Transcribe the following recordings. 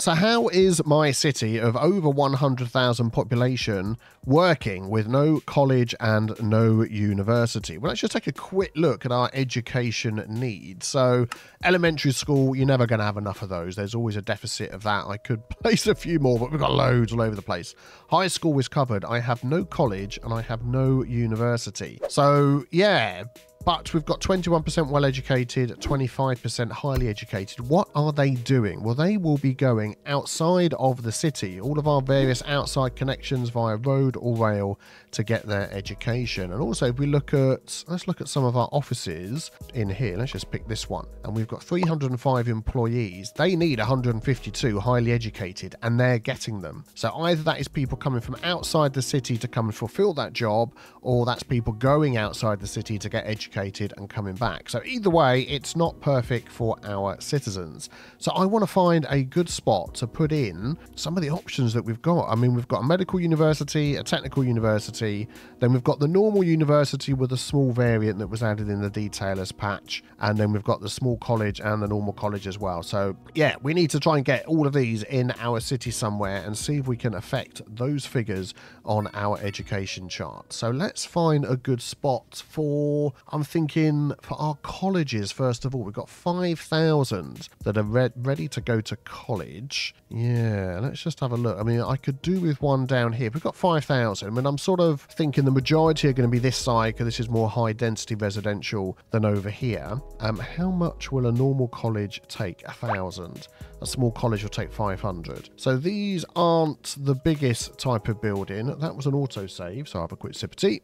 So how is my city of over 100,000 population working with no college and no university? Well, let's just take a quick look at our education needs. So elementary school, you're never going to have enough of those. There's always a deficit of that. I could place a few more, but we've got loads all over the place. High school is covered. I have no college and I have no university. So yeah, but we've got 21% well-educated, 25% highly educated. What are they doing? Well, they will be going outside of the city, all of our various outside connections via road or rail to get their education. And also, if we look at, let's look at some of our offices in here. Let's just pick this one. And we've got 305 employees. They need 152 highly educated, and they're getting them. So either that is people coming from outside the city to come and fulfill that job, or that's people going outside the city to get educated and coming back. So either way, it's not perfect for our citizens. So I want to find a good spot to put in some of the options that we've got. I mean, we've got a medical university, a technical university, then we've got the normal university with a small variant that was added in the detailers patch, and then we've got the small college and the normal college as well. So yeah, we need to try and get all of these in our city somewhere and see if we can affect those figures on our education chart. So let's find a good spot for, I'm thinking for our colleges. First of all, we've got 5,000 that are ready to go to college. Yeah, let's just have a look. I mean, I could do with one down here. We've got 5,000. I mean, I'm sort of thinking the majority are going to be this side because this is more high density residential than over here. How much will a normal college take? 1,000. A small college will take 500. So these aren't the biggest type of building. That was an autosave, so I'll have a quick sip of tea.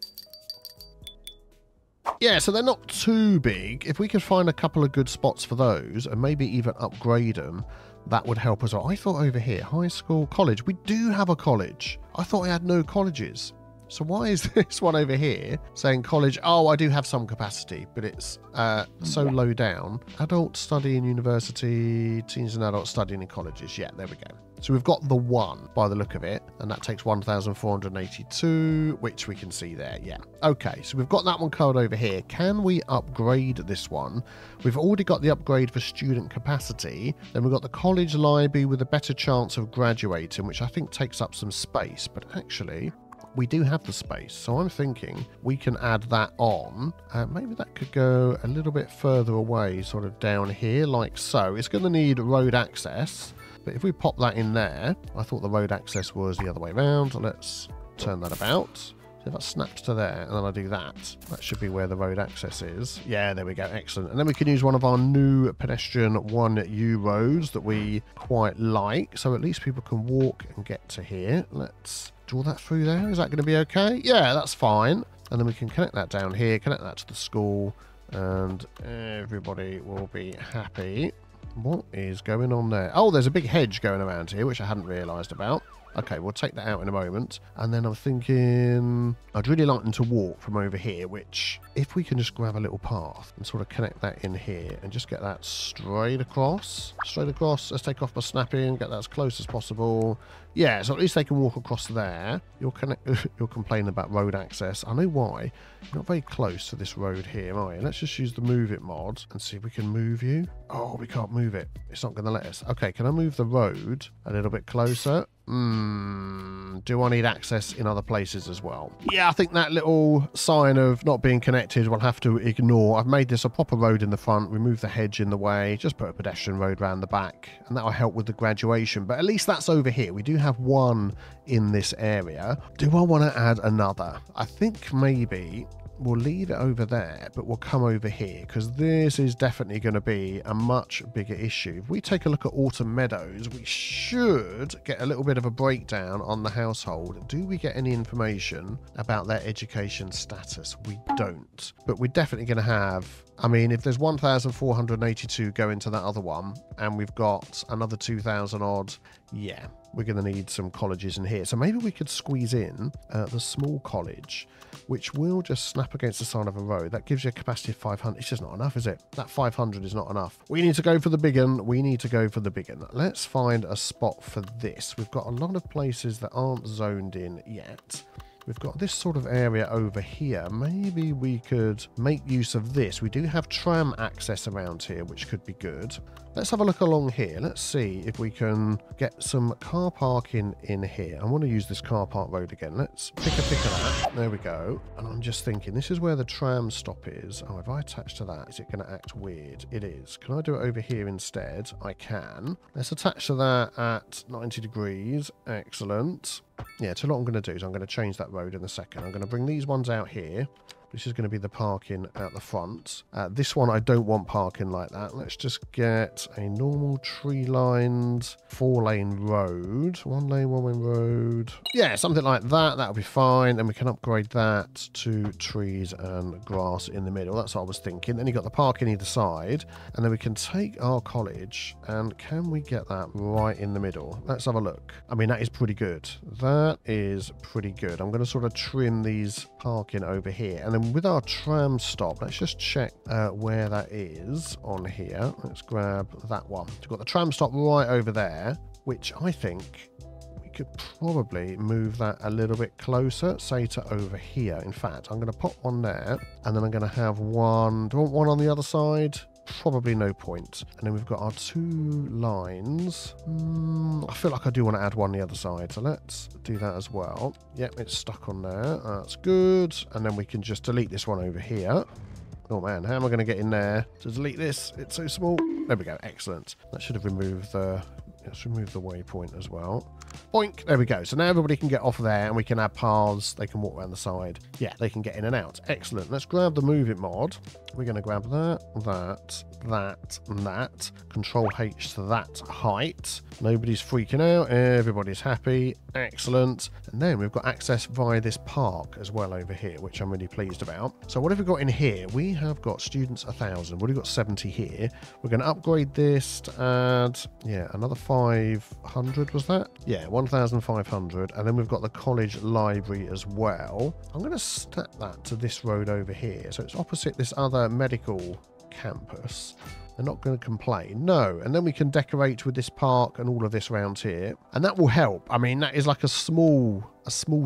Yeah, so they're not too big. If we could find a couple of good spots for those and maybe even upgrade them, that would help us out. I thought over here, high school, college. We do have a college. I thought I had no colleges. So why is this one over here saying college? Oh, I do have some capacity, but it's so low down. Adult study in university, teens and adults studying in colleges. Yeah, there we go. So we've got the one by the look of it, and that takes 1,482, which we can see there. Yeah. Okay, so we've got that one covered over here. Can we upgrade this one? We've already got the upgrade for student capacity. Then we've got the college library with a better chance of graduating, which I think takes up some space, but actually we do have the space, so I'm thinking we can add that on. Maybe that could go a little bit further away, sort of down here, like so. It's going to need road access, but if we pop that in there, I thought the road access was the other way around. Let's turn that about. So if I snapped to there and then I do that, that should be where the road access is. Yeah, there we go. Excellent. And then we can use one of our new pedestrian 1U roads that we quite like, so at least people can walk and get to here. Let's draw that through there. Is that going to be okay? Yeah, that's fine. And then we can connect that down here, connect that to the school, and everybody will be happy. What is going on there? Oh, there's a big hedge going around here, which I hadn't realised about. Okay, we'll take that out in a moment. And then I'm thinking I'd really like them to walk from over here, which if we can just grab a little path and sort of connect that in here and just get that straight across. Straight across. Let's take off my snapping, get that as close as possible. Yeah, so at least they can walk across there. You're complaining about road access. I know why. You're not very close to this road here, are you? Let's just use the move it mod and see if we can move you. Oh, we can't move it. It's not going to let us. Okay, can I move the road a little bit closer? Do I need access in other places as well? Yeah, I think that little sign of not being connected we'll have to ignore. I've made this a proper road in the front, remove the hedge in the way, just put a pedestrian road around the back, and that will help with the graduation. But at least that's over here. We do have one in this area. Do I want to add another? I think maybe we'll leave it over there, but we'll come over here because this is definitely going to be a much bigger issue. If we take a look at Autumn Meadows, we should get a little bit of a breakdown on the household. Do we get any information about their education status? We don't, but we're definitely going to have, I mean, if there's 1,482 going to that other one and we've got another 2,000 odd, yeah, we're going to need some colleges in here. So maybe we could squeeze in the small college, which will just snap against the side of a road. That gives you a capacity of 500. It's just not enough, is it? That 500 is not enough. We need to go for the big one. We need to go for the big one. Let's find a spot for this. We've got a lot of places that aren't zoned in yet. we've got this sort of area over here. Maybe we could make use of this. We do have tram access around here, which could be good. Let's have a look along here. Let's see if we can get some car parking in here. I want to use this car park road again. Let's pick a pick of that. There we go. And I'm just thinking, this is where the tram stop is. Oh, if I attach to that, is it going to act weird? It is. Can I do it over here instead? I can. Let's attach to that at 90 degrees. Excellent. Yeah, so what I'm going to do is I'm going to change that road in a second. I'm going to bring these ones out here. This is going to be the parking at the front. This one, I don't want parking like that. Let's just get a normal tree-lined 4-lane road. 1 lane, 1 lane road. Yeah, something like that. That'll be fine. And we can upgrade that to trees and grass in the middle. That's what I was thinking. Then you've got the parking either side. And then we can take our college. And can we get that right in the middle? Let's have a look. I mean, that is pretty good. That is pretty good. I'm going to sort of trim these parking over here. And then with our tram stop, let's just check where that is on here. Let's grab that one. We've got the tram stop right over there, which I think we could probably move that a little bit closer, say to over here. In fact, I'm going to pop one there, and then I'm going to have one. Do I want one on the other side? Probably no point. And then we've got our 2 lines. I feel like I do want to add one on the other side, so let's do that as well. Yep, it's stuck on there. That's good. And then we can just delete this one over here. Oh man, how am I going to get in there to delete this? It's so small. There we go. Excellent. That should have removed the... Let's remove the waypoint as well. Boink. There we go. So now everybody can get off there and we can add paths. They can walk around the side. Yeah, they can get in and out. Excellent. Let's grab the move it mod. We're going to grab that, and that. Control H to that height. Nobody's freaking out. Everybody's happy. Excellent. And then we've got access via this park as well over here, which I'm really pleased about. So what have we got in here? We have got students 1,000. We've got 70 here. We're going to upgrade this to add, yeah, another 500, was that? Yeah, 1,500. And then we've got the college library as well. I'm going to snap that to this road over here. So it's opposite this other medical campus. They're not going to complain. No. And then we can decorate with this park and all of this around here. And that will help. I mean, that is like a small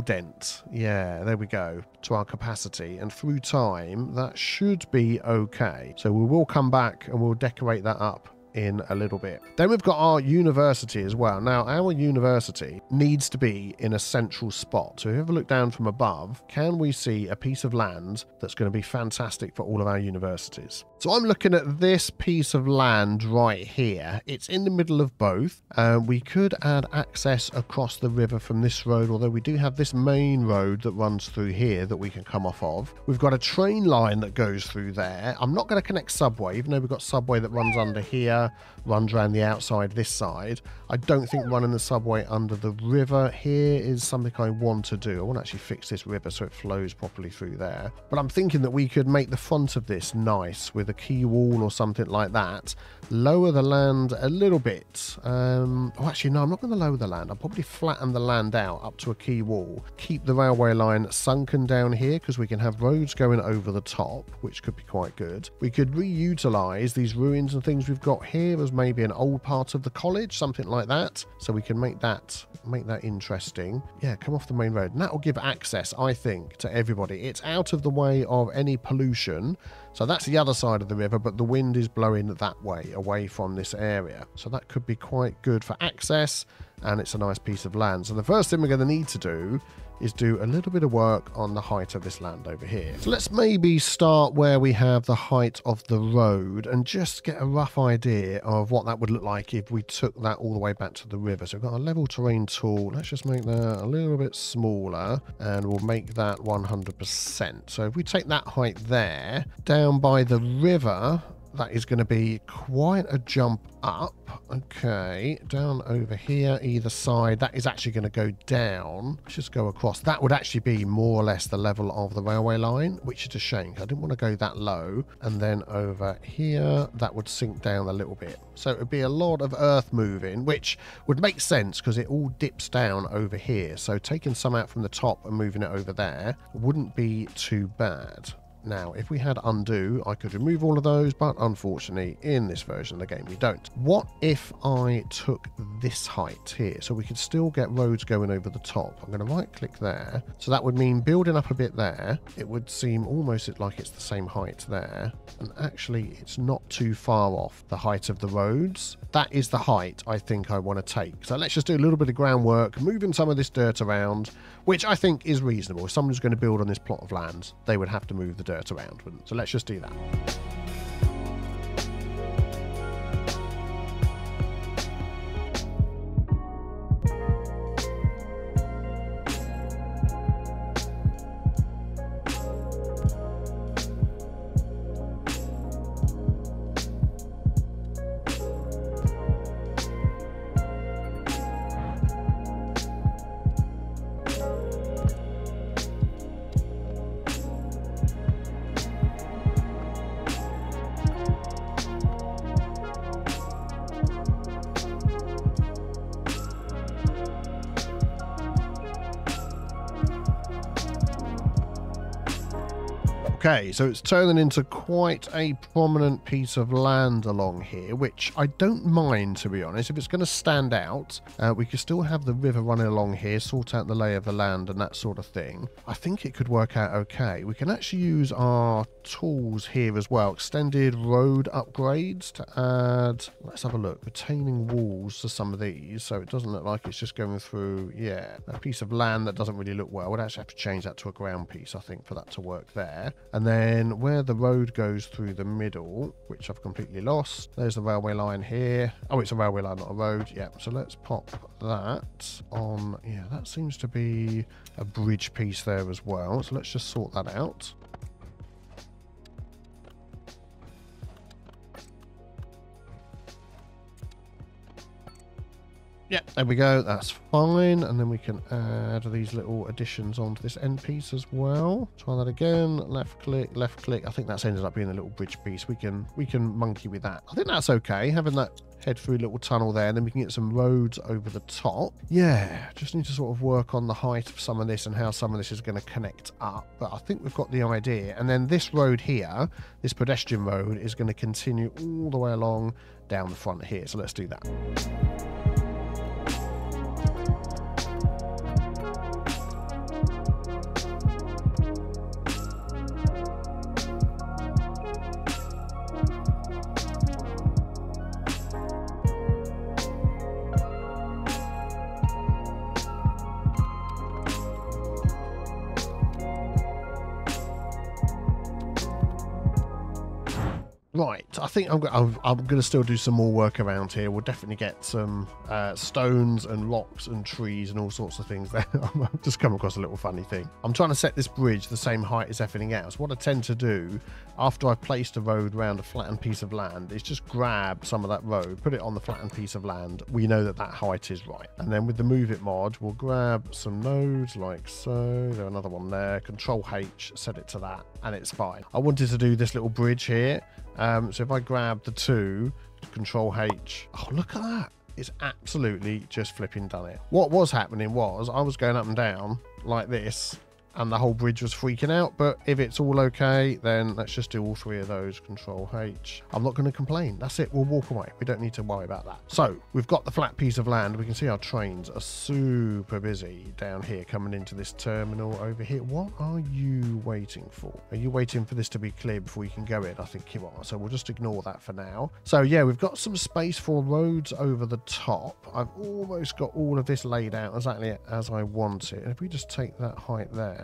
dent. Yeah, there we go. To our capacity. And through time, that should be okay. So we will come back and we'll decorate that up in a little bit. Then we've got our university as well. Now, our university needs to be in a central spot. So if you ever look down from above, can we see a piece of land that's going to be fantastic for all of our universities? So I'm looking at this piece of land right here. It's in the middle of both. We could add access across the river from this road, although we do have this main road that runs through here that we can come off of. We've got a train line that goes through there. I'm not going to connect subway, even though we've got subway that runs under here, runs around the outside this side. I don't think running the subway under the river here is something I want to do. I want to actually fix this river so it flows properly through there. But I'm thinking that we could make the front of this nice with a key wall or something like that. Lower the land a little bit. Oh, actually, no, I'm not going to lower the land. I'll probably flatten the land out up to a key wall. Keep the railway line sunken down here because we can have roads going over the top, which could be quite good. We could reutilize these ruins and things we've got here as maybe an old part of the college, something like that. So we can make that interesting. Yeah, come off the main road. And that will give access, I think, to everybody. It's out of the way of any pollution. So that's the other side of the river, but the wind is blowing that way, away from this area. So that could be quite good for access, and it's a nice piece of land. So the first thing we're going to need to do is do a little bit of work on the height of this land over here. So let's maybe start where we have the height of the road and just get a rough idea of what that would look like if we took that all the way back to the river. So we've got a level terrain tool. Let's just make that a little bit smaller and we'll make that 100%. So if we take that height there, down by the river, that is going to be quite a jump up. Okay, down over here, either side, that is actually going to go down. Let's just go across. That would actually be more or less the level of the railway line, which is a shame. I didn't want to go that low. And then over here, that would sink down a little bit. So it would be a lot of earth moving, which would make sense because it all dips down over here. So taking some out from the top and moving it over there wouldn't be too bad. Now, if we had undo, I could remove all of those, but unfortunately, in this version of the game, we don't. What if I took this height here? So we could still get roads going over the top. I'm going to right-click there. So that would mean building up a bit there. It would seem almost like it's the same height there. And actually, it's not too far off the height of the roads. That is the height I think I want to take. So let's just do a little bit of groundwork, moving some of this dirt around, which I think is reasonable. If someone's going to build on this plot of land, they would have to move the dirt around. So let's just do that. Okay, so it's turning into quite a prominent piece of land along here, which I don't mind, to be honest. If it's going to stand out, we could still have the river running along here, sort out the lay of the land and that sort of thing. I think it could work out okay. We can actually use our tools here as well. Extended road upgrades to add, let's have a look, retaining walls to some of these, so it doesn't look like it's just going through, yeah, a piece of land that doesn't really look well. We'd actually have to change that to a ground piece, I think, for that to work there. And then where the road goes through the middle, which I've completely lost, there's the railway line here. Oh, it's a railway line, not a road. Yeah, so let's pop that on. Yeah, that seems to be a bridge piece there as well. So let's just sort that out. Yeah, there we go. That's fine. And then we can add these little additions onto this end piece as well. Try that again. Left click, left click. I think that's ended up being a little bridge piece. We can monkey with that. I think that's okay. Having that head through a little tunnel there, and then we can get some roads over the top. Yeah, just need to sort of work on the height of some of this and how some of this is going to connect up. But I think we've got the idea. And then this road here, this pedestrian road, is going to continue all the way along down the front here. So let's do that. Right, I think I'm going to still do some more work around here. We'll definitely get some stones and rocks and trees and all sorts of things there. I've just come across a little funny thing. I'm trying to set this bridge the same height as everything else. What I tend to do after I've placed a road around a flattened piece of land is just grab some of that road, put it on the flattened piece of land. We know that that height is right. And then with the Move It mod, we'll grab some nodes like so. There's another one there. Control H, set it to that, and it's fine. I wanted to do this little bridge here. So if I grab the two, Control H, oh, look at that. It's absolutely just flipping done it. What was happening was I was going up and down like this, and the whole bridge was freaking out. But if it's all okay, then let's just do all three of those. Control H. I'm not going to complain. That's it. We'll walk away. We don't need to worry about that. So we've got the flat piece of land. We can see our trains are super busy down here coming into this terminal over here. What are you waiting for? Are you waiting for this to be clear before you can go in? I think you are. So we'll just ignore that for now. So yeah, we've got some space for roads over the top. I've almost got all of this laid out exactly as I want it. And if we just take that height there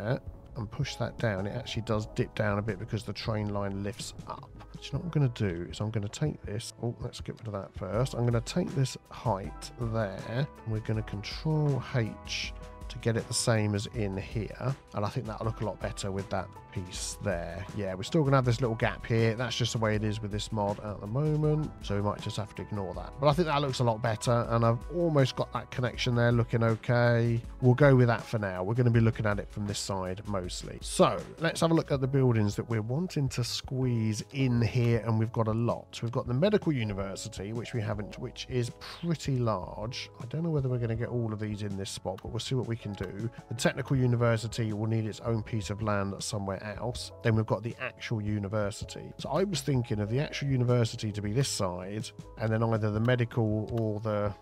and push that down, it actually does dip down a bit because the train line lifts up. So what I'm going to do is I'm going to take this, oh, let's get rid of that first. I'm going to take this height there, and we're going to Control H to get it the same as in here, and I think that'll look a lot better with that piece there. Yeah, we're still gonna have this little gap here. That's just the way it is with this mod at the moment, so we might just have to ignore that, but I think that looks a lot better, and I've almost got that connection there looking okay. We'll go with that for now. We're going to be looking at it from this side mostly. So let's have a look at the buildings that we're wanting to squeeze in here, and we've got a lot. We've got the medical university, which we haven't, which is pretty large. I don't know whether we're going to get all of these in this spot, but we'll see what we can can do. The technical university will need its own piece of land somewhere else. Then we've got the actual university. So I was thinking of the actual university to be this side, and then either the medical or the...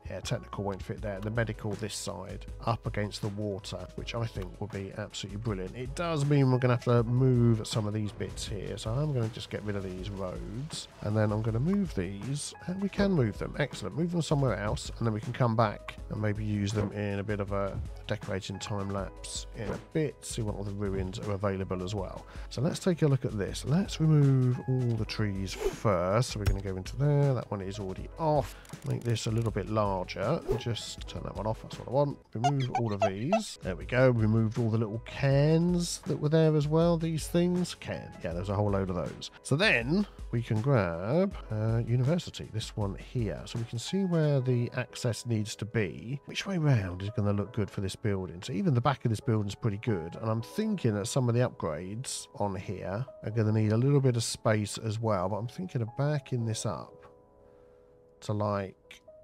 yeah, technical won't fit there. The medical this side, up against the water, which I think will be absolutely brilliant. It does mean we're going to have to move some of these bits here. So I'm going to just get rid of these roads. And then I'm going to move these. And we can move them. Excellent. Move them somewhere else. And then we can come back and maybe use them in a bit of a decorating time lapse in a bit. See what all the ruins are available as well. So let's take a look at this. Let's remove all the trees first. So we're going to go into there. That one is already off. Make this a little bit larger. Just turn that one off. That's what I want. Remove all of these. There we go. Removed all the little cans that were there as well. These things. Yeah, there's a whole load of those. So then we can grab university. This one here. So we can see where the access needs to be. Which way round is going to look good for this building? So even the back of this building is pretty good. And I'm thinking that some of the upgrades on here are going to need a little bit of space as well. But I'm thinking of backing this up to like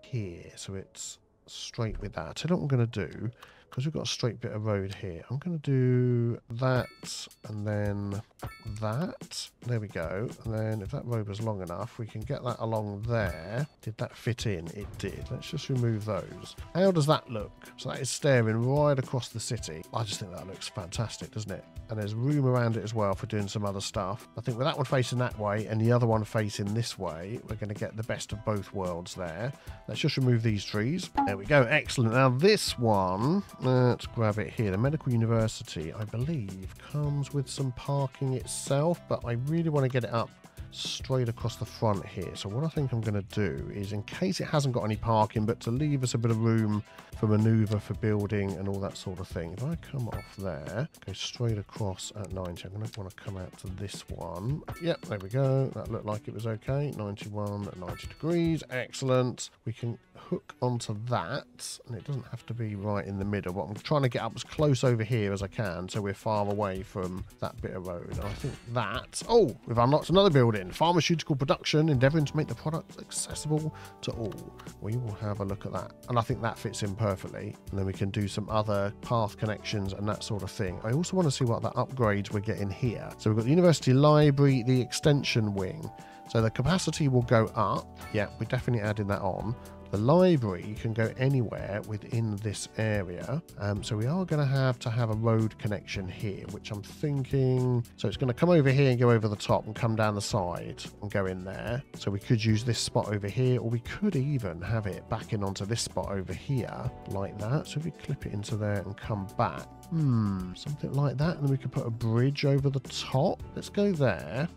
here, so it's straight with that. So what I'm going to do, because we've got a straight bit of road here, I'm going to do that and then that. There we go. And then if that road was long enough, we can get that along there. Did that fit in? It did. Let's just remove those. How does that look? So that is staring right across the city. I just think that looks fantastic, doesn't it? And there's room around it as well for doing some other stuff. I think with that one facing that way and the other one facing this way, we're going to get the best of both worlds there. Let's just remove these trees. There we go. Excellent. Now this one, let's grab it here. The Medical University, I believe, comes with some parking itself, but I really want to get it up straight across the front here. So what I think I'm going to do is, in case it hasn't got any parking, but to leave us a bit of room for maneuver for building and all that sort of thing, if I come off there, go straight across at 90, I'm going to want to come out to this one. Yep, there we go. That looked like it was okay. 91 at 90 degrees. Excellent. We can hook onto that, and it doesn't have to be right in the middle, but I'm trying to get up as close over here as I can so we're far away from that bit of road. And I think that... oh, we've unlocked another building. Pharmaceutical production, endeavouring to make the product accessible to all. We will have a look at that, and I think that fits in perfectly. And then we can do some other path connections and that sort of thing. I also want to see what the upgrades we're getting here. So we've got the University Library, the extension wing. So the capacity will go up. Yeah, we're definitely adding that on. The library can go anywhere within this area. So we are going to have a road connection here, which I'm thinking... so it's going to come over here and go over the top and come down the side and go in there. So we could use this spot over here, or we could even have it back in onto this spot over here, like that. So if we clip it into there and come back, something like that. And then we could put a bridge over the top. Let's go there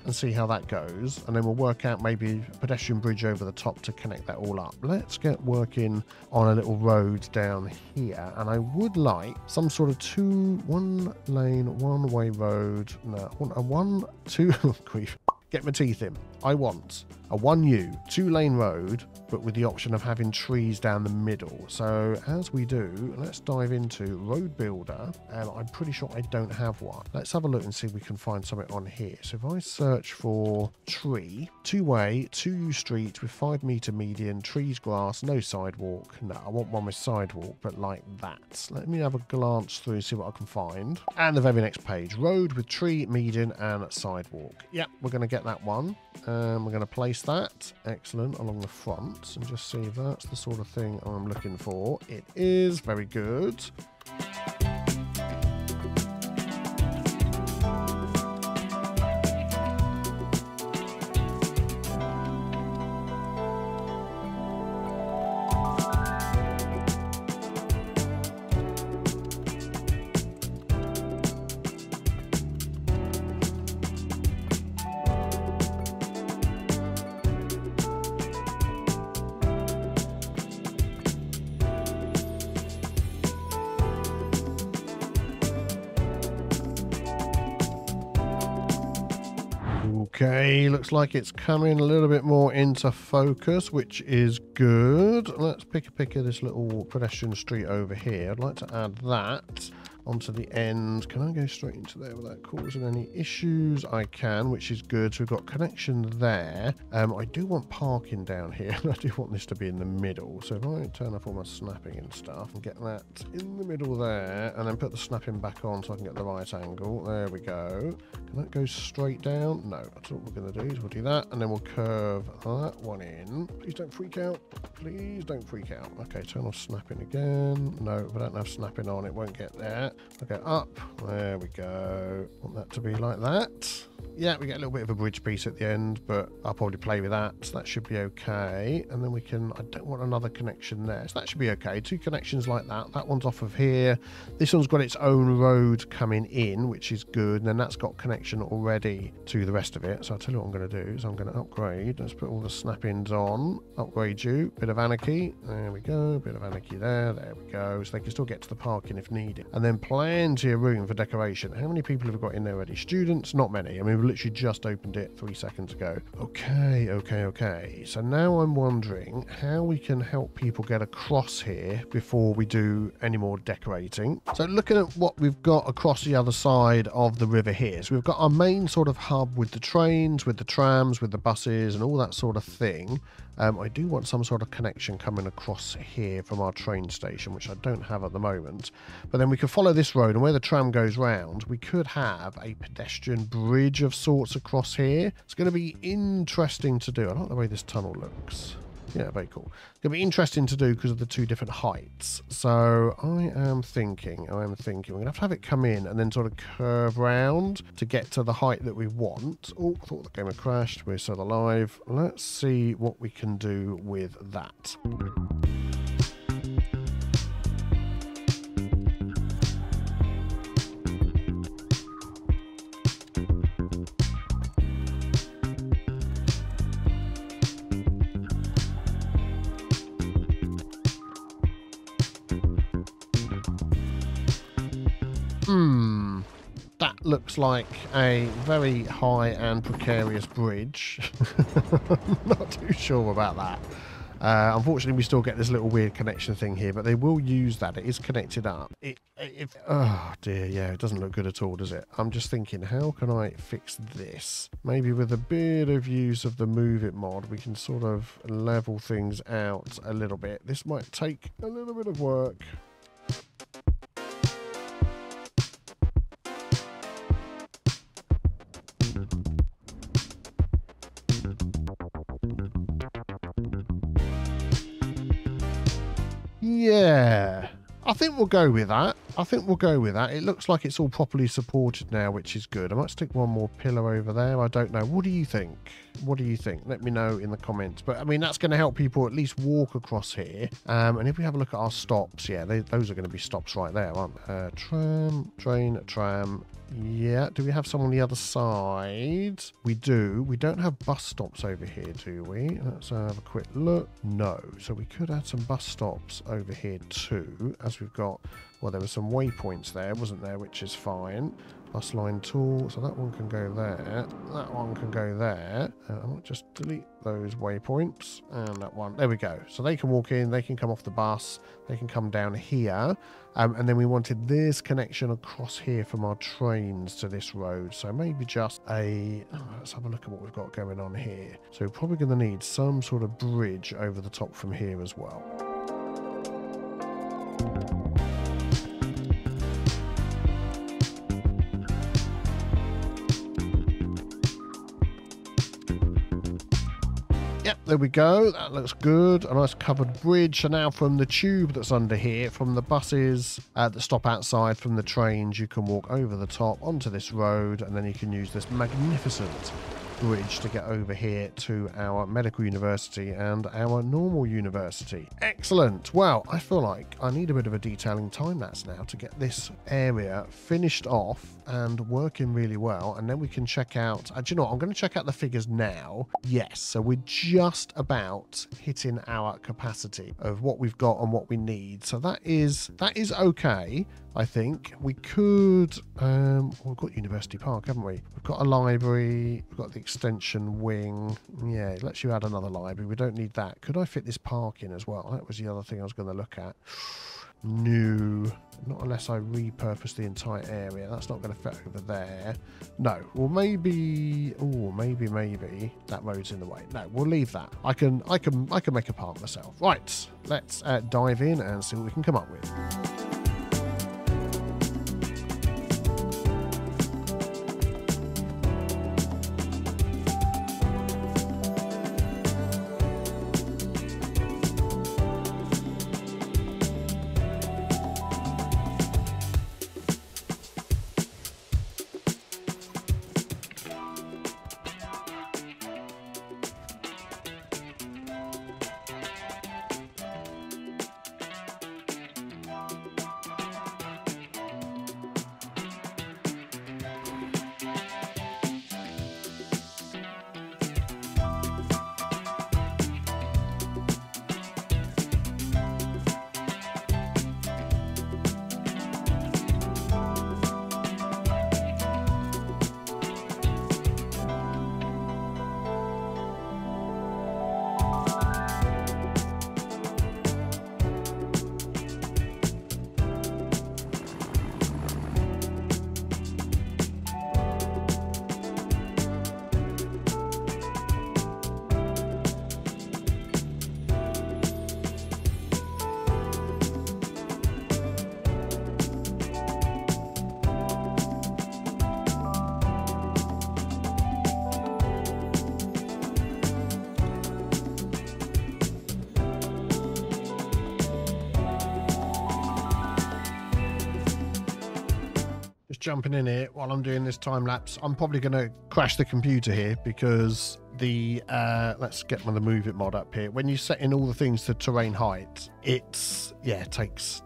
and see how that goes, and then we'll work out maybe a pedestrian bridge over the top to connect that all up. Let's get working on a little road down here, and I would like some sort of one lane, one way road. No, grief. Get my teeth in. I want a 1U, 2-lane road, but with the option of having trees down the middle. So as we do, let's dive into Road Builder, and I'm pretty sure I don't have one. Let's have a look and see if we can find something on here. So if I search for tree, 2-way, 2U street with 5-meter median, trees, grass, no sidewalk. No, I want one with sidewalk, but like that. Let me have a glance through, see what I can find. And the very next page, road with tree, median, and sidewalk. Yep, we're going to get that one. We're going to place that, excellent, along the front and just see if that's the sort of thing I'm looking for. It is very good. Okay, looks like it's coming a little bit more into focus, which is good. Let's pick a pick of this little pedestrian street over here. I'd like to add that. onto the end. Can I go straight into there without causing any issues? I can, which is good. So we've got connection there. I do want parking down here. I do want this to be in the middle. So if I turn off all my snapping and stuff and get that in the middle there, and then put the snapping back on so I can get the right angle. There we go. Can that go straight down? No, that's what we're going to do is we'll do that, and then we'll curve that one in. Please don't freak out. Please don't freak out. Okay, turn off snapping again. No, if I don't have snapping on, it won't get there. Okay, up. There we go. Want that to be like that. Yeah, we get a little bit of a bridge piece at the end, but I'll probably play with that, so that should be okay. And then we can, I don't want another connection there, so that should be okay. 2 connections like that. That one's off of here. This one's got its own road coming in, which is good, and then that's got connection already to the rest of it. So I'll tell you what I'm going to do is I'm going to upgrade. Let's put all the snap-ins on. Upgrade you. Bit of anarchy. There we go. Bit of anarchy there. There we go. So they can still get to the parking if needed. And then plenty of room for decoration. How many people have we got in there already? Students? Not many. I mean, we literally just opened it 3 seconds ago. Okay. So now I'm wondering how we can help people get across here before we do any more decorating. So looking at what we've got across the other side of the river here. So we've got our main sort of hub with the trains, with the trams, with the buses and all that sort of thing. I do want some sort of connection coming across here from our train station, which I don't have at the moment. But then we could follow this road, and where the tram goes round, we could have a pedestrian bridge of sorts across here. It's going to be interesting to do. I like the way this tunnel looks. Yeah, very cool. It's going to be interesting to do because of the 2 different heights. So I am thinking we're going to have it come in and then sort of curve round to get to the height that we want. Oh, I thought the game had crashed. We're still alive. Let's see what we can do with that. That looks like a very high and precarious bridge. I'm not too sure about that. Unfortunately, we still get this little weird connection thing here, but they will use that. It is connected up. Oh dear, yeah, it doesn't look good at all, does it? I'm just thinking, how can I fix this? Maybe with a bit of use of the Move It mod, we can sort of level things out a little bit. This might take a little bit of work. Yeah, I think we'll go with that. It looks like it's all properly supported now, which is good. I might stick one more pillar over there. I don't know. What do you think? Let me know in the comments. But I mean, that's going to help people at least walk across here. And if we have a look at our stops, yeah, those are going to be stops right there, aren't they? Tram, train, tram. Yeah, do we have some on the other side? We do. We don't have bus stops over here, do we? Let's have a quick look. No. So we could add some bus stops over here too, as we've got, well, there were some waypoints there, wasn't there, which is fine. Bus line tool, so that one can go there. That one can go there. I might just delete those waypoints. And that one, there we go. So they can walk in, they can come off the bus, they can come down here. And then we wanted this connection across here from our trains to this road. So maybe just let's have a look at what we've got going on here. So we're probably going to need some sort of bridge over the top from here as well. Yep, there we go. That looks good. A nice covered bridge. So now from the tube that's under here, from the buses that stop outside, from the trains, you can walk over the top onto this road, and then you can use this magnificent bridge to get over here to our medical university and our normal university. Excellent. Well, I feel like I need a bit of a detailing time lapse now to get this area finished off and working really well, and then we can check out, do you know what, I'm going to check out the figures now. Yes, so we're just about hitting our capacity of what we've got and what we need, so that is okay. I think we could, we've got University Park, haven't we? We've got a library, we've got the extension wing. Yeah, it lets you add another library. We don't need that. Could I fit this park in as well? That was the other thing I was going to look at. No. Not unless I repurpose the entire area. That's not going to fit over there. No. Well, maybe... Oh, maybe that road's in the way. No, we'll leave that. I can make a path myself. Right. Let's dive in and see what we can come up with. Jumping in here while I'm doing this time lapse. I'm probably going to crash the computer here because the let's get the move it mod up here. When you set in all the things to terrain height, it's takes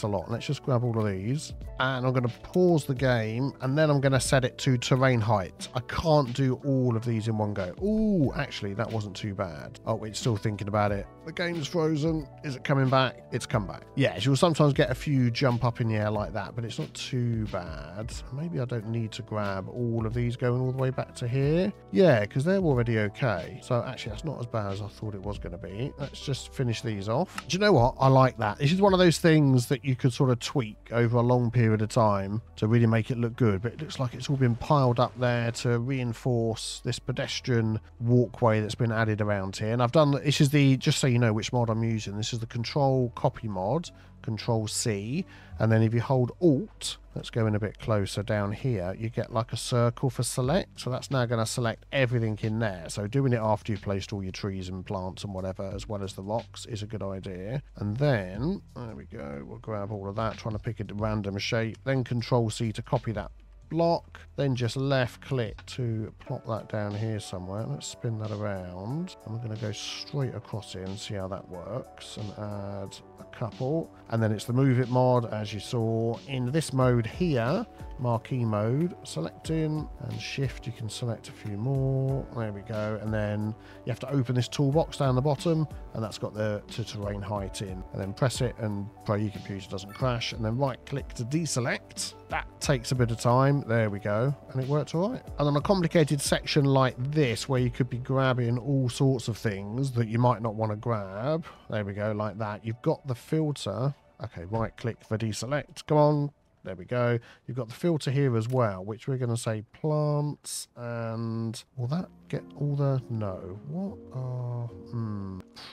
a lot. Let's just grab all of these and I'm going to pause the game and then I'm going to set it to terrain height. I can't do all of these in one go. Oh, actually that wasn't too bad. Oh, it's still thinking about it. The game's frozen. Is it coming back? It's come back. Yes, you'll sometimes get a few jump up in the air like that, but it's not too bad. Maybe I don't need to grab all of these going all the way back to here. Yeah, because they're already okay. So actually that's not as bad as I thought it was going to be. Let's just finish these off. Do you know what? I like that. This is one of those things that you could sort of tweak over a long period of time to really make it look good, but it looks like it's all been piled up there to reinforce this pedestrian walkway that's been added around here. And I've done, this is the, just so you know which mod I'm using, this is the control copy mod, control C, and then if you hold alt, let's go in a bit closer down here, you get like a circle for select. So that's now going to select everything in there. So doing it after you've placed all your trees and plants and whatever, as well as the rocks, is a good idea. And then, there we go, we'll grab all of that, trying to pick a random shape, then control C to copy that block, then just left click to plop that down here somewhere. Let's spin that around and we're going to go straight across here and see how that works and add a couple. And then it's the move it mod, as you saw in this mode here, marquee mode, selecting and shift, you can select a few more. There we go. And then you have to open this toolbox down the bottom and that's got the terrain height in, and then press it and pray your computer doesn't crash, and then right click to deselect. That takes a bit of time. There we go, and it worked all right. And on a complicated section like this where you could be grabbing all sorts of things that you might not want to grab, there we go, like that, you've got the filter. Okay, right click for deselect, come on. There we go. You've got the filter here as well, which we're going to say plants, and will that get all the, no, what are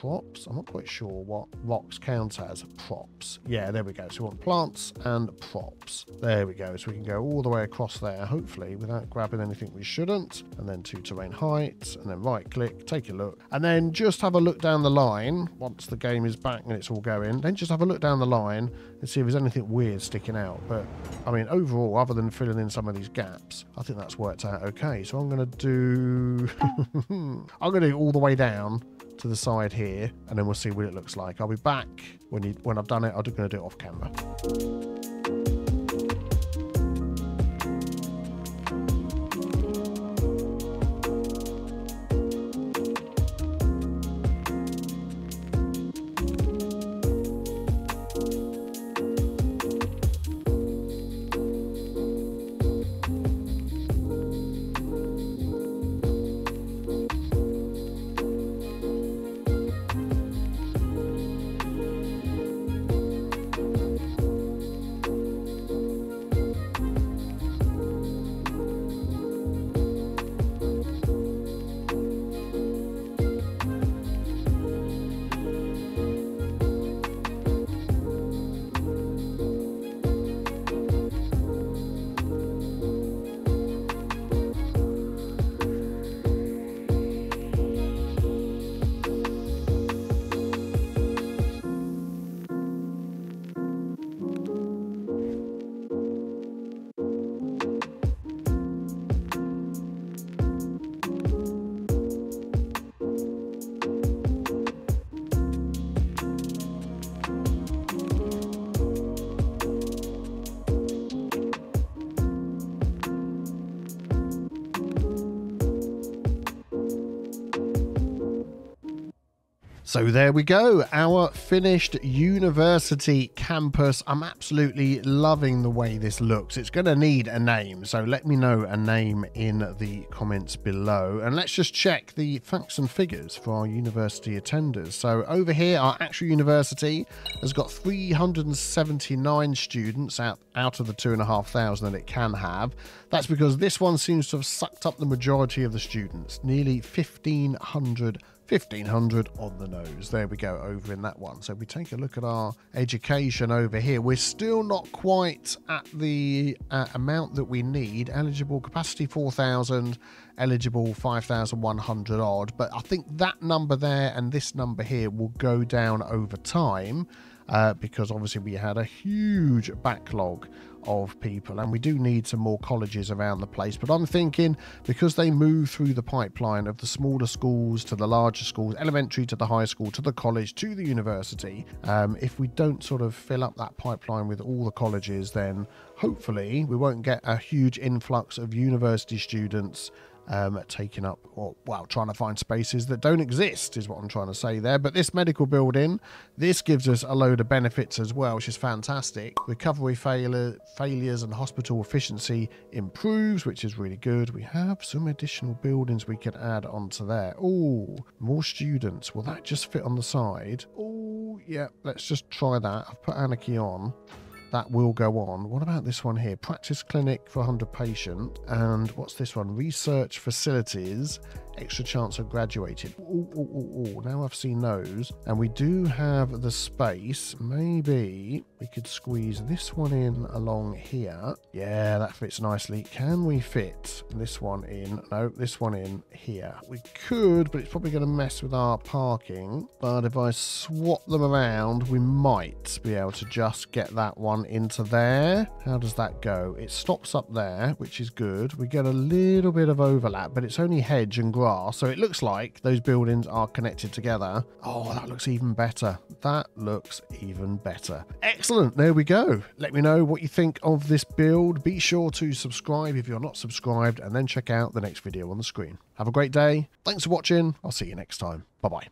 props? I'm not quite sure what rocks count as props. Yeah, there we go. So we want plants and props. There we go. So we can go all the way across there, hopefully, without grabbing anything we shouldn't. And then to terrain height, and then right click, take a look, and then just have a look down the line. Once the game is back and it's all going, then just have a look down the line and see if there's anything weird sticking out. But I mean, overall, other than filling in some of these gaps, I think that's worked out okay. So I'm going to do I'm going to do all the way down to the side here, and then we'll see what it looks like. I'll be back when I've done it. I'm going to do it off camera. So there we go, our finished university campus. I'm absolutely loving the way this looks. It's going to need a name, so let me know a name in the comments below. And let's just check the facts and figures for our university attenders. So over here, our actual university has got 379 students out of the 2,500 that it can have. That's because this one seems to have sucked up the majority of the students, nearly 1,500 on the nose. There we go, over in that one. So if we take a look at our education over here, we're still not quite at the amount that we need. Eligible capacity 4,000, eligible 5,100 odd, but I think that number there and this number here will go down over time because obviously we had a huge backlog of people, and we do need some more colleges around the place. But I'm thinking, because they move through the pipeline of the smaller schools to the larger schools, elementary to the high school to the college to the university, if we don't sort of fill up that pipeline with all the colleges, then hopefully we won't get a huge influx of university students taking up, or well, trying to find spaces that don't exist is what I'm trying to say there. But this medical building, this gives us a load of benefits as well, which is fantastic. Recovery failures and hospital efficiency improves, which is really good. We have some additional buildings we could add onto there. Oh, more students. Will that just fit on the side? Oh yeah, let's just try that. I've put Anarchy on. That will go on. What about this one here? Practice clinic for 100 patient. And what's this one? Research facilities. Extra chance of graduating. Now I've seen those. And we do have the space. Maybe we could squeeze this one in along here. Yeah, that fits nicely. Can we fit this one in? No, this one in here. We could, but it's probably going to mess with our parking. But if I swap them around, we might be able to just get that one into there. How does that go? It stops up there, which is good. We get a little bit of overlap, but it's only hedge and grass, so it looks like those buildings are connected together. Oh, that looks even better. That looks even better. Excellent. There we go. Let me know what you think of this build. Be sure to subscribe if you're not subscribed, and then check out the next video on the screen. Have a great day. Thanks for watching. I'll see you next time. Bye-bye.